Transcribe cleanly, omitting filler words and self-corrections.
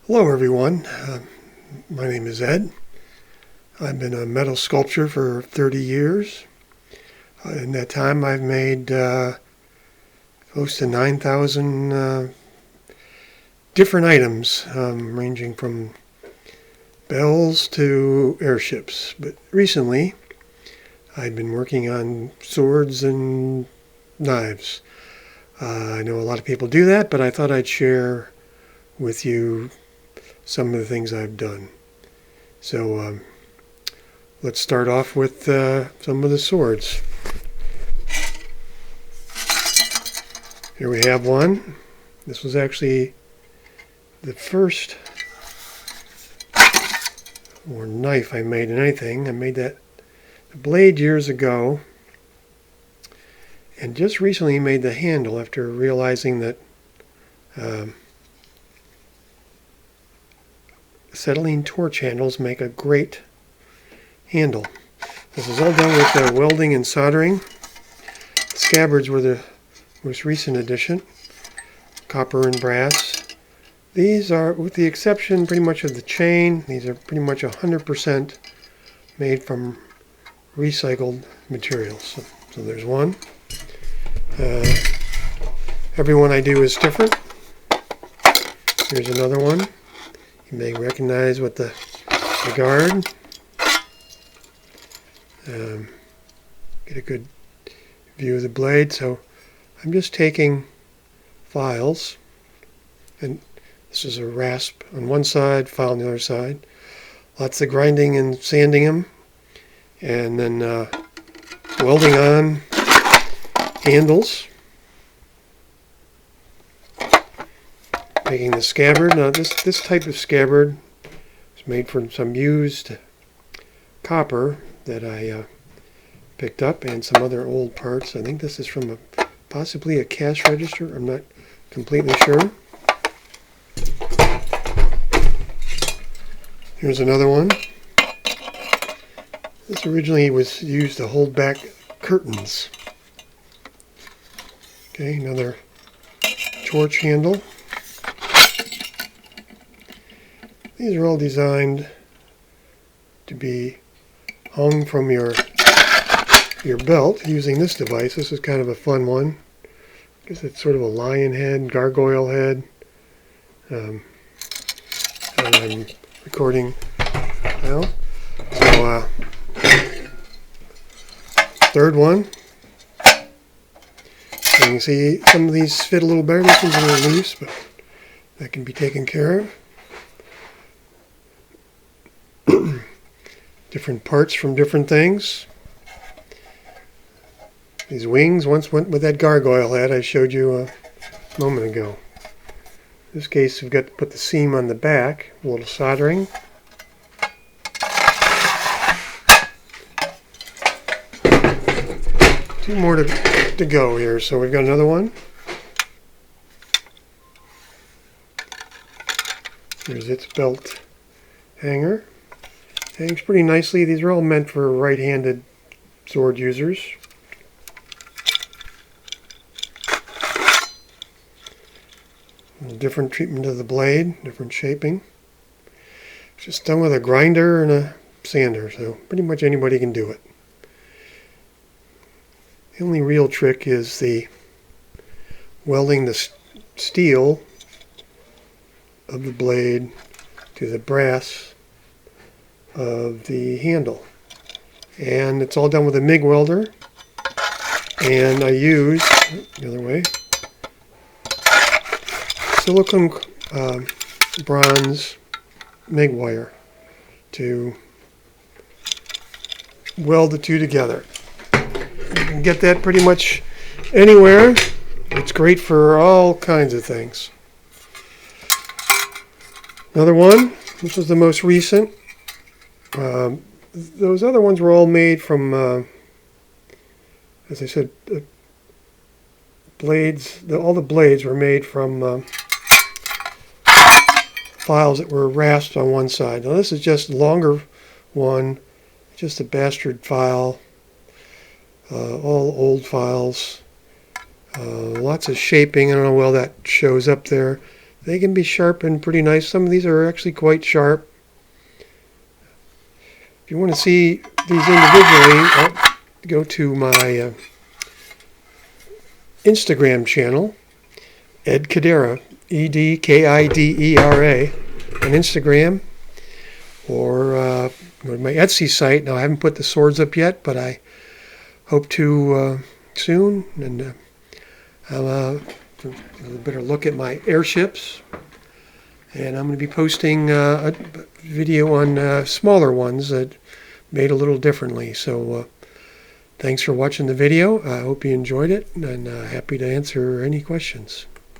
Hello everyone, my name is Ed. I've been a metal sculptor for 30 years. In that time I've made close to 9,000 different items, ranging from bells to airships. But recently I've been working on swords and knives. I know a lot of people do that, but I thought I'd share with you some of the things I've done. So let's start off with some of the swords. Here we have one. This was actually the first knife I made in anything. I made the blade years ago, and just recently made the handle after realizing that acetylene torch handles make a great handle. This is all done with welding and soldering. Scabbards were the most recent addition, copper and brass. These are, with the exception pretty much of the chain, these are pretty much 100% made from recycled materials. So there's one. Every one I do is different. Here's another one. You may recognize with the guard. Get a good view of the blade. So I'm just taking files, and this is a rasp on one side, file on the other side. Lots of grinding and sanding them, and then welding on handles. Making the scabbard. Now this type of scabbard is made from some used copper that I picked up and some other old parts. I think this is from possibly a cash register. I'm not completely sure. Here's another one. This originally was used to hold back curtains. Okay, another torch handle. These are all designed to be hung from your belt using this device. This is kind of a fun one. I guess it's sort of a lion head, gargoyle head. And I'm recording now. So third one. And you can see some of these fit a little better. This one's a little loose, but that can be taken care of. Different parts from different things. These wings once went with that gargoyle head I showed you a moment ago. In this case, we've got to put the seam on the back, a little soldering. Two more to go here, so we've got another one. Here's its belt hanger. Hangs pretty nicely. These are all meant for right-handed sword users. A little different treatment of the blade, different shaping. It's just done with a grinder and a sander, so pretty much anybody can do it. The only real trick is the welding the steel of the blade to the brass of the handle, and it's all done with a MIG welder, and I use the other way silicone bronze MIG wire to weld the two together. You can get that pretty much anywhere. It's great for all kinds of things. Another one, this was the most recent. Those other ones were all made from, as I said, blades. All the blades were made from files that were rasped on one side. Now this is just a longer one, just a bastard file. All old files. Lots of shaping. I don't know how well that shows up there. they can be sharpened pretty nice. Some of these are actually quite sharp. If you want to see these individually, go to my Instagram channel, EdKIdera, EdKIdera, on Instagram, or go to my Etsy site. Now, I haven't put the swords up yet, but I hope to soon. And I'll a better look at my airships. And I'm going to be posting a video on smaller ones that made a little differently. So thanks for watching the video. I hope you enjoyed it, and happy to answer any questions.